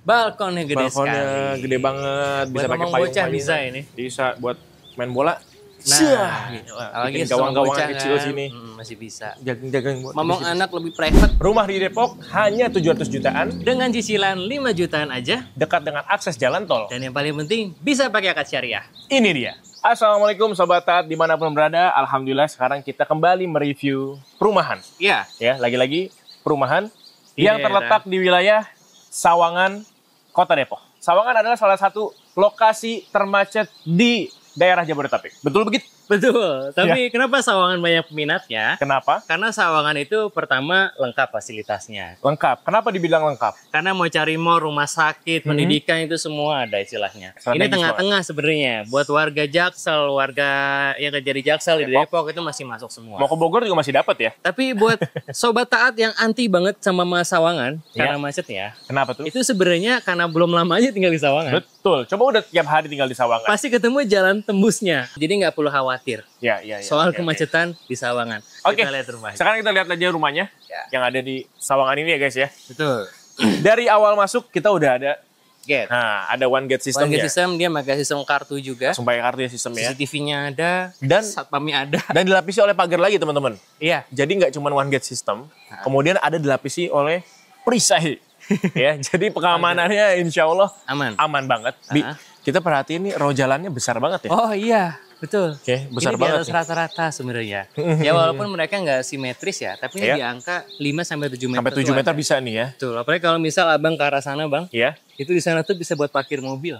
Balkonnya gede sekali. Balkonnya gede banget, bisa Buat pakai ngomong payung bocah mainan. bisa ini. Bisa buat main bola. Nah, Bikin apalagi gawang-gawang bocah kecil kan, sini. masih bisa. Jaga-jaga buat Ngomong di situ. anak lebih private Rumah di Depok hanya 700 jutaan, dengan cicilan 5 jutaan aja. dekat dengan akses jalan tol. Dan yang paling penting bisa pakai akad syariah. Ini dia. Assalamualaikum Sobat Taat dimanapun berada. Alhamdulillah sekarang kita kembali mereview perumahan. Iya. Ya, lagi-lagi perumahan Di yang daerah. terletak di wilayah Sawangan, Kota Depok. Sawangan adalah salah satu lokasi termacet di daerah Jabodetabek. Betul begitu? Betul. Tapi kenapa Sawangan banyak peminatnya? Kenapa? Karena Sawangan itu pertama lengkap fasilitasnya. Lengkap. Kenapa dibilang lengkap? Karena mau cari mall, rumah sakit, pendidikan itu semua ada istilahnya. Ini Strategis tengah-tengah sebenarnya. Buat warga Jaksel, warga yang kerja di Jaksel di Depok itu masih masuk semua. Mau ke Bogor juga masih dapat ya? Tapi buat sobat taat yang anti banget sama Mas Sawangan karena macet ya, Kenapa tuh? itu sebenarnya karena belum lama aja tinggal di Sawangan. Betul. Coba udah tiap hari tinggal di Sawangan. Pasti ketemu jalan tembusnya. Jadi nggak perlu khawatir Ya. soal ya. kemacetan di Sawangan. Oke. Kita lihat rumahnya. Sekarang kita lihat aja rumahnya Ya. yang ada di Sawangan ini ya guys ya. Betul. Dari awal masuk kita udah ada, Gate. nah ada one gate system Warga ya. sistem dia pakai sistem kartu juga. Sumpah kartu ya sistemnya. CCTV-nya ada, Dan- satpamnya ada. Dan dilapisi oleh pagar lagi teman-teman. Iya. Jadi nggak cuma one gate system, kemudian ada dilapisi oleh perisai. Ya, jadi pengamanannya insya Allah Aman. aman banget. Bi, Ah. kita perhatiin nih row jalannya besar banget ya. Oh iya, betul. Oke, besar Ini banget di atas nih. rata-rata sebenarnya. Ya walaupun mereka nggak simetris ya, tapi ini Iya. di angka 5 sampai 7 meter. Sampai 7 tuh meter ada. bisa nih ya. Betul. Apalagi kalau misal Abang ke arah sana, Bang, Ya. itu di sana tuh bisa buat parkir mobil.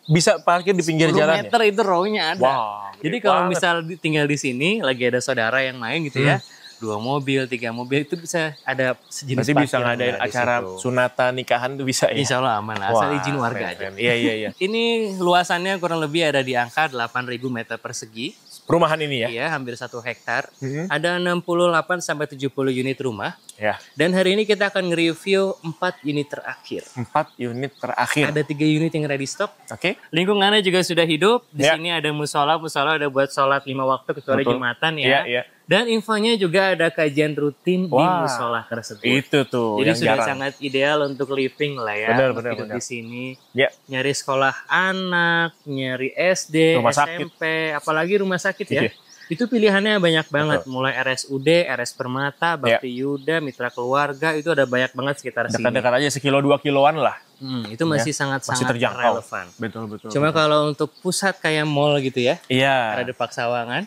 Bisa parkir di pinggir 10 jalan ya. meter itu row-nya ada. Wah, Jadi gede kalau banget. misal tinggal di sini lagi ada saudara yang main gitu ya, 2 mobil, 3 mobil itu bisa ada sejenis Berarti bisa parkir ngadain di acara situ. sunatan nikahan tuh bisa ya. Insya Allah aman lah, asal Wah, izin warga keren, aja. keren. Iya. Ini luasannya kurang lebih ada di angka 8.000 meter persegi. Perumahan ini ya. Iya, hampir 1 hektar. Mhm. Ada 68 sampai 70 unit rumah. Ya. Dan hari ini kita akan nge-review 4 unit terakhir. 4 unit terakhir. Ada 3 unit yang ready stock. Oke. Lingkungannya juga sudah hidup. Di Ya. sini ada musola udah buat sholat 5 waktu kecuali Betul. Jumatan ya. Iya. Dan infonya juga ada kajian rutin di Wah, musola tersebut. Itu tuh Jadi yang sudah jarang. sangat ideal untuk living lah ya. Benar, untuk benar, hidup benar. di sini. Ya. Nyari sekolah anak, nyari SD, Rumah sakit. SMP, apalagi rumah sakit ya. Iya. Itu pilihannya banyak banget. Mulai RSUD, RS Permata, Bakti Yuda, Mitra Keluarga, itu ada banyak banget sekitar sini. Dekat-dekat aja sekilo 2 kiloan lah. Itu masih sangat-sangat terjangkau. relevan. Betul. Cuma kalau untuk pusat kayak mall gitu ya, Iya. ada Depak Sawangan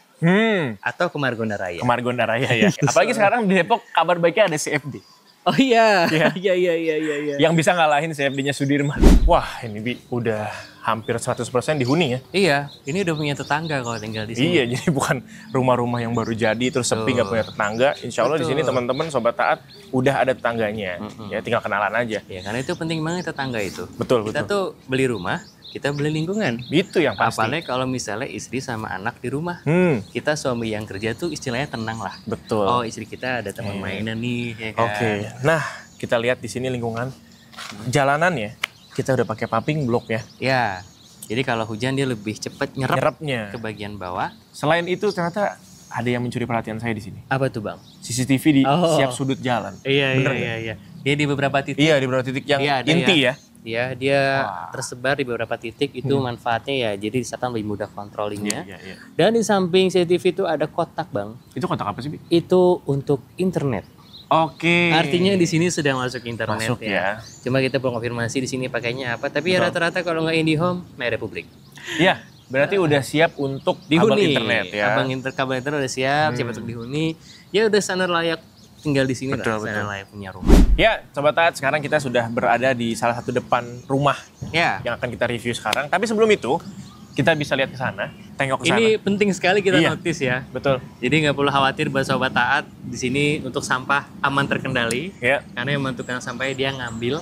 atau ke Margonda Raya. Ke Margonda Raya ya. Apalagi sekarang di Depok kabar baiknya ada CFD. Oh iya. Iya. Iya. Yang bisa ngalahin CFD-nya Sudirman. Wah, ini Bi udah hampir 100% dihuni ya. Iya, ini udah punya tetangga kalau tinggal di sini. Iya, jadi bukan rumah-rumah yang baru jadi terus sepi nggak punya tetangga. Insya Allah di sini teman-teman Sobat Taat udah ada tetangganya. Ya tinggal kenalan aja. Ya, karena itu penting banget tetangga itu. Betul. Kita tuh beli rumah, kita beli lingkungan. Itu yang pasti. Apalagi kalau misalnya istri sama anak di rumah. Kita suami yang kerja tuh istilahnya tenang lah. Betul. Oh, istri kita ada teman mainan nih, ya kan? Oke. Nah, kita lihat di sini lingkungan jalanannya kita udah pakai paving block ya. Ya, jadi kalau hujan dia lebih cepat nyerap Nyerapnya. ke bagian bawah. Selain itu ternyata ada yang mencuri perhatian saya di sini. Apa tuh, Bang? CCTV di Oh. siap sudut jalan. Iya, Bener iya. Dia di beberapa titik. Iya, di beberapa titik yang Iya, ada inti ya. Dia tersebar di beberapa titik. Itu manfaatnya ya, jadi satpam lebih mudah controllingnya. Iya. Dan di samping CCTV itu ada kotak, Bang. Itu kotak apa sih, Bi? Itu untuk internet. Oke. Artinya di sini sudah masuk internet Masuk ya. Cuma kita belum konfirmasi di sini pakainya apa. Tapi ya rata-rata kalau nggak IndiHome, My Republic. Iya, berarti udah siap untuk kabel Dihuni. internet ya. Kabel internet udah siap untuk dihuni. Ya udah standar layak tinggal di sini Betul, lah. Standar layak punya rumah. Ya, Sobat Taat, sekarang kita sudah berada di salah satu depan rumah Ya. yang akan kita review sekarang. Tapi sebelum itu, kita bisa lihat ke sana, tengok ke sana. Ini penting sekali kita Iya. notice ya. Betul. Jadi nggak perlu khawatir buat sobat taat di sini untuk sampah aman terkendali. Ya. Karena yang menentukan sampahnya dia ngambil.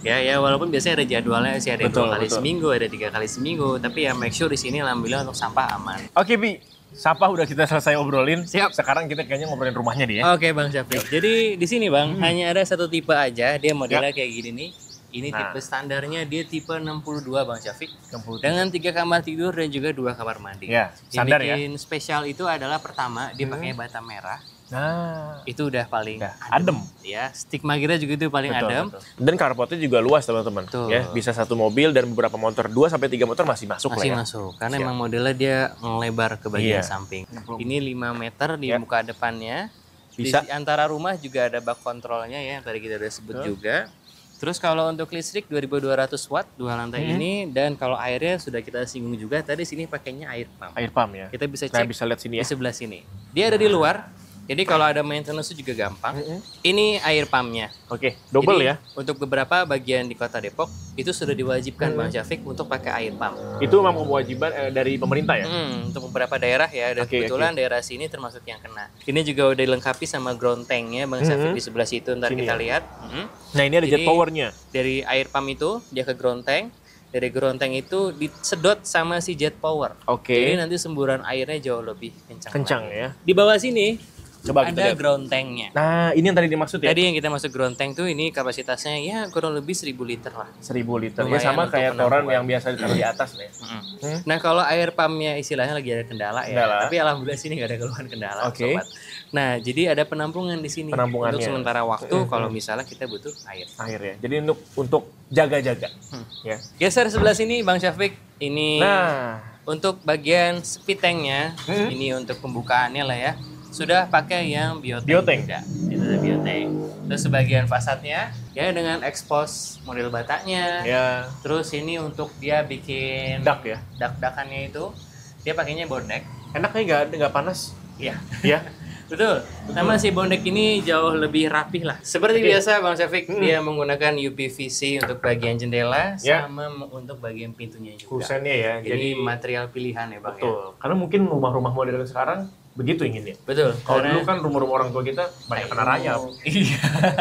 Ya walaupun biasanya ada jadwalnya sih, ada Betul, 2 kali betul. seminggu, ada 3 kali seminggu. Tapi ya make sure di sini ngambilnya untuk sampah aman. Oke, Bi. Sampah udah kita selesai obrolin. Siap. Sekarang kita kayaknya ngobrolin rumahnya dia. Oke Bang Syafiq. Jadi di sini Bang hanya ada satu tipe aja. Dia modelnya kayak gini nih. Ini Nah. tipe standarnya dia tipe 62 Bang Syafiq. 62. Dengan 3 kamar tidur dan juga 2 kamar mandi. Ya, Yang standar ya. bikin spesial itu adalah pertama dia pakai bata merah. Nah, Itu udah paling adem. ya. Stigma kita juga itu paling Betul, adem. betul. Dan carportnya juga luas teman-teman. Betul. Ya, bisa satu mobil dan beberapa motor, 2 sampai 3 motor masih masuk Masih lah ya. masuk karena Siap. emang modelnya dia melebar ke bagian Iya. samping. Ini 5 meter di Ya. muka depannya. Bisa. Di antara rumah juga ada bak kontrolnya ya, yang tadi kita udah sebut juga. Terus kalau untuk listrik 2200 watt 2 lantai ini, dan kalau airnya sudah kita singgung juga tadi, sini pakainya air pump. Air pump ya. Kita bisa Nah, cek bisa lihat sini di ya. sebelah sini. Dia ada di luar. Jadi kalau ada maintenance juga gampang. Ini air pumpnya. Oke, double Jadi, ya. Untuk beberapa bagian di Kota Depok itu sudah diwajibkan Bang Syafiq untuk pakai air pump. Itu memang kewajiban dari pemerintah ya. Untuk beberapa daerah ya, dan Oke, kebetulan daerah sini termasuk yang kena. Ini juga udah dilengkapi sama ground tanknya Bang Syafiq di sebelah situ. Ntar Sini kita ya. lihat. Nah, ini ada jet Jadi, powernya. Dari air pump itu dia ke ground tank. Dari ground tank itu disedot sama si jet power. Oke. Jadi nanti semburan airnya jauh lebih kencang. Kencang lagi. ya. Di bawah sini Coba kita ada lihat. ground tanknya. Nah, ini yang tadi dimaksud ya. Tadi yang kita masuk ground tank tuh ini kapasitasnya ya kurang lebih 1000 liter lah. 1000 liter. Ya Lumayan sama untuk kayak toran penampungan. yang biasa ditaruh di atas nih. Nah kalau air pumpnya istilahnya lagi ada kendala ya, Kendala. tapi alhamdulillah sini nggak ada keluhan kendala, Oke. sobat. Nah jadi ada penampungan di sini Penampungannya. untuk sementara waktu kalau misalnya kita butuh air. Air ya. Jadi untuk jaga-jaga. Ya. Geser sebelah sini Bang Syafiq, ini Nah, untuk bagian speed tanknya, ini untuk pembukaannya lah ya. Sudah pakai yang biotank. Biotank. juga. Itu ada biotank. Terus sebagian fasadnya ya dengan expose model batanya. ya Terus ini untuk dia bikin dak ya. dak-dakannya itu dia pakainya bondek. Enaknya nggak panas. Iya. Ya. Betul. Nama si bondek ini jauh lebih rapih lah. Seperti biasa Bang Syafiq, dia menggunakan UPVC untuk bagian jendela Ya. sama untuk bagian pintunya juga. Kusennya ya. Jadi material pilihan ya Bang ya. betul. Karena mungkin rumah-rumah modern sekarang begitu inginnya. Betul. Kalau karena- dulu kan rumah-rumah orang tua kita banyak kena rayap. Iya,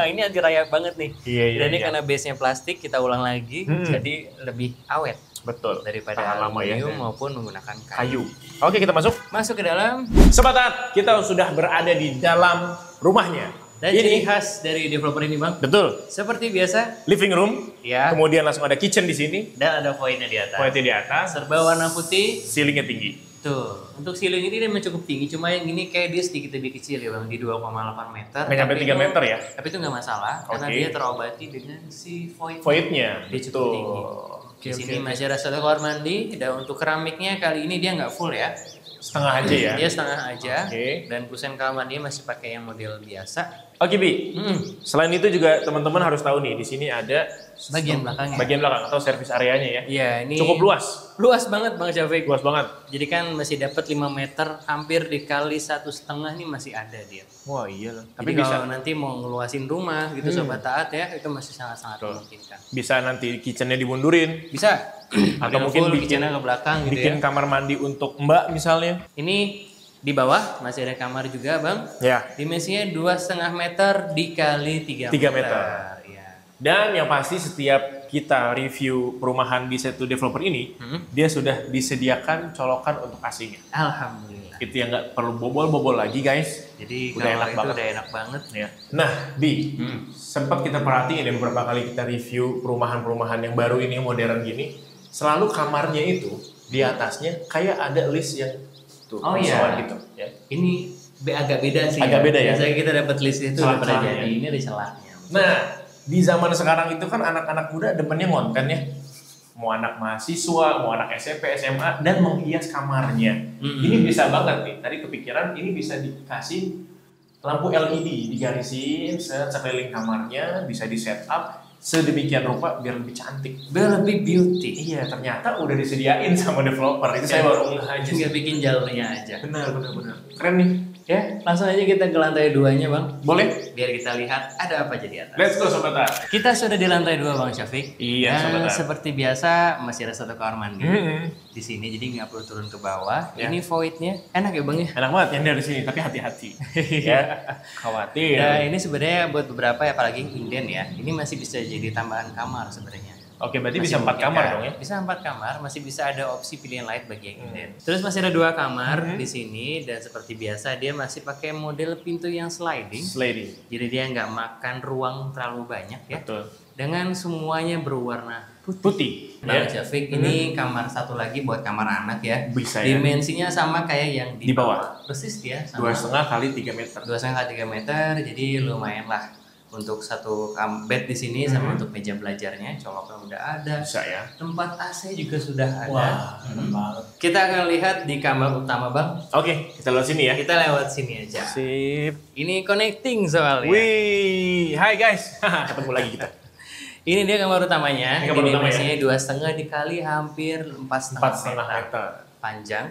ini anti rayap banget nih. Iya, iya, Dan ini iya. karena base-nya plastik, kita ulang lagi, jadi lebih awet Betul. daripada Tahan lama ya. aluminium maupun menggunakan kayu. Kayu. Oke, kita masuk. Masuk ke dalam, Sobat Tat, kita sudah berada di dalam rumahnya. dan ciri khas dari developer ini Bang, Betul. seperti biasa, Living room. ya, Kemudian langsung ada kitchen di sini. dan ada voidnya di atas. Toiletnya di atas. Serba warna putih. Ceilingnya tinggi. Tuh, untuk ceiling ini dia memang cukup tinggi, cuma yang ini kayak dia sedikit lebih kecil ya Bang, di 2,8 meter. Nggak nyampe Tapi 3 itu- meter ya? Tapi itu nggak masalah, karena Oke. dia terobati dengan si void. Voidnya. Dia cukup tinggi. Di sini masih ada satu kamar mandi, dan untuk keramiknya kali ini dia nggak full ya. Setengah aja ya. Dia setengah aja, Oke. dan kusen kamar dia masih pakai yang model biasa. Oke, Bi. Selain itu juga teman-teman harus tahu nih, di sini ada Bagian belakangnya. bagian belakang atau service areanya ya. Iya, ini Cukup luas. luas banget Bang Syafiq. Luas banget. Jadi kan masih dapat 5 meter, hampir dikali 1,5 nih masih ada dia. Wah, iya lah. Tapi Tapi bisa kalau nanti mau ngeluasin rumah gitu sobat taat ya, itu masih sangat-sangat memungkinkan. bisa nanti kitchennya dimundurin, Bisa. Atau mungkin bikin- kitchennya ke belakang gitu bikin ya. kamar mandi untuk Mbak misalnya. Ini di bawah masih ada kamar juga Bang. Ya. Dimensinya 2,5 meter dikali 3 3 meter. meter. Iya. Dan yang pasti setiap kita review perumahan di satu developer ini, dia sudah disediakan colokan untuk AC-nya. Alhamdulillah. Itu yang nggak perlu bobol-bobol lagi guys. Jadi Udah kalau enak itu banget. udah enak banget. Ya. Nah, Bi, sempat kita perhatiin ya beberapa kali kita review perumahan-perumahan yang baru ini modern gini, selalu kamarnya itu di atasnya kayak ada list yang tuh Oh, iya. kosongan gitu. Ya. Ini agak beda sih. Agak beda ya? Biasanya kita dapat list itu udah pada Celah-celahnya. jadi. Ini ada celahnya. Nah, di zaman sekarang itu kan anak-anak muda demennya ngonten ya. Mau anak mahasiswa, mau anak SMP, SMA, dan menghias kamarnya. Ini bisa banget nih. Tadi kepikiran ini bisa dikasih lampu LED, digarisin sekeliling kamarnya, bisa di setup sedemikian rupa biar lebih cantik. Biar lebih beauty. Iya, ternyata udah disediain sama developer. Itu saya baru ngeh aja. Tinggal bikin jalurnya aja. Benar. Keren nih. Ya, langsung aja kita ke lantai 2-nya Bang. Boleh? Biar kita lihat ada apa jadi atas. Let's go Sobat Tat. Kita sudah di lantai 2 Bang Syafiq. Iya, Dan Sobat Tat. seperti biasa masih ada satu kamar mandi di sini, jadi nggak perlu turun ke bawah. Ya. Ini voidnya enak ya Bang ya. Enak banget yang dari sini, tapi hati-hati. Ya, khawatir. Nah ini sebenarnya buat beberapa ya, apalagi yang inden ya, ini masih bisa jadi tambahan kamar sebenarnya. Oke, berarti Masih bisa 4 kamar memungkinkan. dong ya? Bisa 4 kamar, masih bisa ada opsi pilihan lain bagi yang ingin. Terus masih ada 2 kamar di sini dan seperti biasa dia masih pakai model pintu yang sliding. Jadi dia nggak makan ruang terlalu banyak ya. Betul. Dengan semuanya berwarna Putih. Bang Ya. Syafiq, ini kamar satu lagi buat kamar anak ya. Bisa ya. Dimensinya sama kayak yang Di bawah. Persis dia sama. 2,5 kali 3 meter. 2,5 kali 3 meter, jadi lumayan lah untuk satu bed di sini sama untuk meja belajarnya, coloknya udah ada. Bisa ya. Tempat AC juga sudah ada. Wah, enak banget. Kita akan lihat di kamar utama, Bang. Oke, kita lewat sini ya. Kita lewat sini aja. Sip. Ini connecting soalnya. Wih, hai guys. Ketemu lagi kita. Ini dia kamar utamanya. Ini kamar utama dimensinya 2,5 dikali hampir 4,5 4,5 meter. panjang.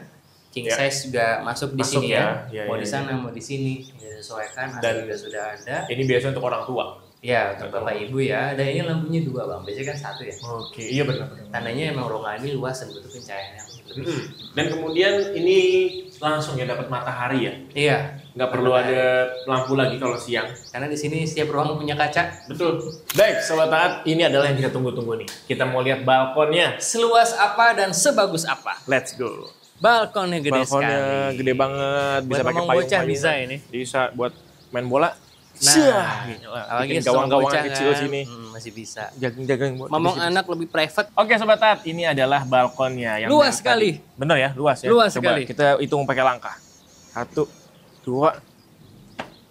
King Ya. size juga masuk di Masuk sini ya. ya. Ya, Mau ya, di sana mau di sini disesuaikan. Dan- Dan juga sudah ada. Ini biasa untuk orang tua. Ya untuk bapak ibu ya. Dan ini lampunya 2 bang. Biasanya kan 1 ya. Oke, iya benar. Tandanya emang ruangan ini luas dan butuh pencahayaannya lebih. Dan kemudian ini langsung ya dapat matahari ya. Iya. Nggak perlu ada lampu lagi kalau siang. Karena di sini setiap ruang punya kaca. Betul. Baik, Sobat Taat, ini adalah yang kita tunggu-tunggu nih. Kita mau lihat balkonnya. Seluas apa dan sebagus apa? Let's go. Balkonnya gede Balkonnya sekali. gede banget, bisa Buat pakai ngomong payung bocah bisa ini. Bisa buat main bola. Nah, apalagi bikin gawang-gawangan sama kecil bocah sini. kan, masih bisa. Jagung-jagung buat Ngomong di situ. anak lebih private. Oke Sobat Taat, ini adalah balkonnya yang Luas dari sekali. tadi. Bener ya, luas ya. Luas Coba sekali. kita hitung pakai langkah. 1, 2.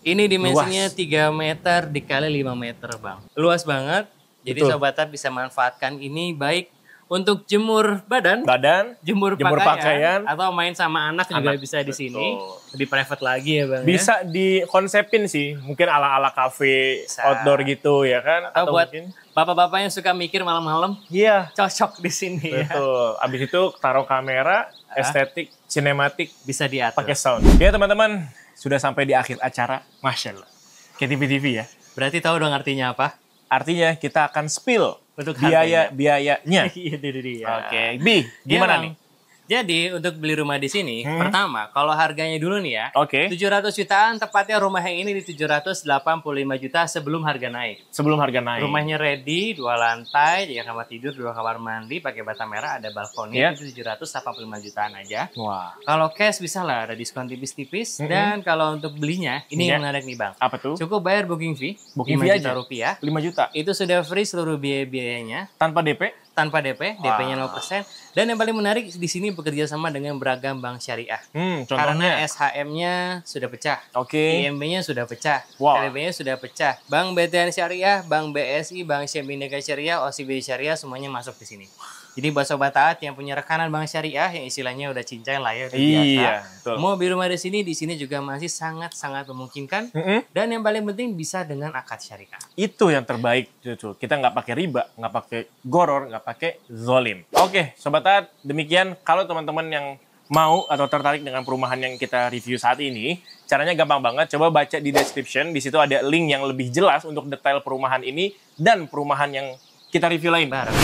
Ini dimensinya 3 meter dikali 5 meter, Bang. Luas banget. Jadi Betul. Sobat Tab bisa manfaatkan ini baik untuk jemur badan, Badan, jemur jemur pakaian, atau main sama anak juga Anak, bisa di sini. betul. Lebih private lagi ya, Bang. bisa dikonsepin sih, mungkin ala-ala cafe, Bisa. outdoor gitu ya kan? Atau buat mungkin, bapak-bapak yang suka mikir malam-malam, iya, cocok di sini ya. betul. Abis itu taruh kamera, estetik, sinematik, Bisa diatur. pakai sound. Ya teman-teman, sudah sampai di akhir acara, Masya Allah. Kayak TV-TV ya. Berarti tahu dong artinya apa? Artinya kita akan spill Untuk biaya-biayanya. Iya, itu dia. Oke, Bi, gimana Iya, nih? Bang. Jadi untuk beli rumah di sini, pertama kalau harganya dulu nih ya, Oke. 700 jutaan, tepatnya rumah yang ini di 785 juta sebelum harga naik. Sebelum harga naik. Rumahnya ready, 2 lantai, 3 kamar tidur, 2 kamar mandi, pakai bata merah, ada balkonnya, Iya. itu 785 jutaan aja. Wah, Kalau cash bisa lah, ada diskon tipis-tipis. Dan kalau untuk belinya, ini Iya. yang menarik nih Bang. apa tuh? Cukup bayar booking fee, Booking 5 fee juta aja? rupiah. 5 juta. Itu sudah free seluruh biaya-biayanya. Tanpa DP? Tanpa DP, Wah. DP-nya 0%. Dan yang paling menarik di sini bekerja sama dengan beragam bank syariah. Karena Contohnya. SHM-nya sudah pecah, Oke. IMB-nya sudah pecah, Wah. LB-nya sudah pecah. Bank BTN Syariah, Bank BSI, Bank Syariah Syariah, OCBC Syariah semuanya masuk di sini. Jadi buat Sobat Taat yang punya rekanan bank syariah yang istilahnya udah cincai lah ya, udah biasa. Iya, betul. Mau beli rumah di sini juga masih sangat-sangat memungkinkan. Dan yang paling penting bisa dengan akad syariah. Itu yang terbaik, cucu. Kita nggak pakai riba, nggak pakai goror, nggak pakai zolim. Oke, Sobat Taat, demikian. Kalau teman-teman yang mau atau tertarik dengan perumahan yang kita review saat ini, caranya gampang banget. Coba baca di description, di situ ada link yang lebih jelas untuk detail perumahan ini dan perumahan yang kita review lain. Bareng.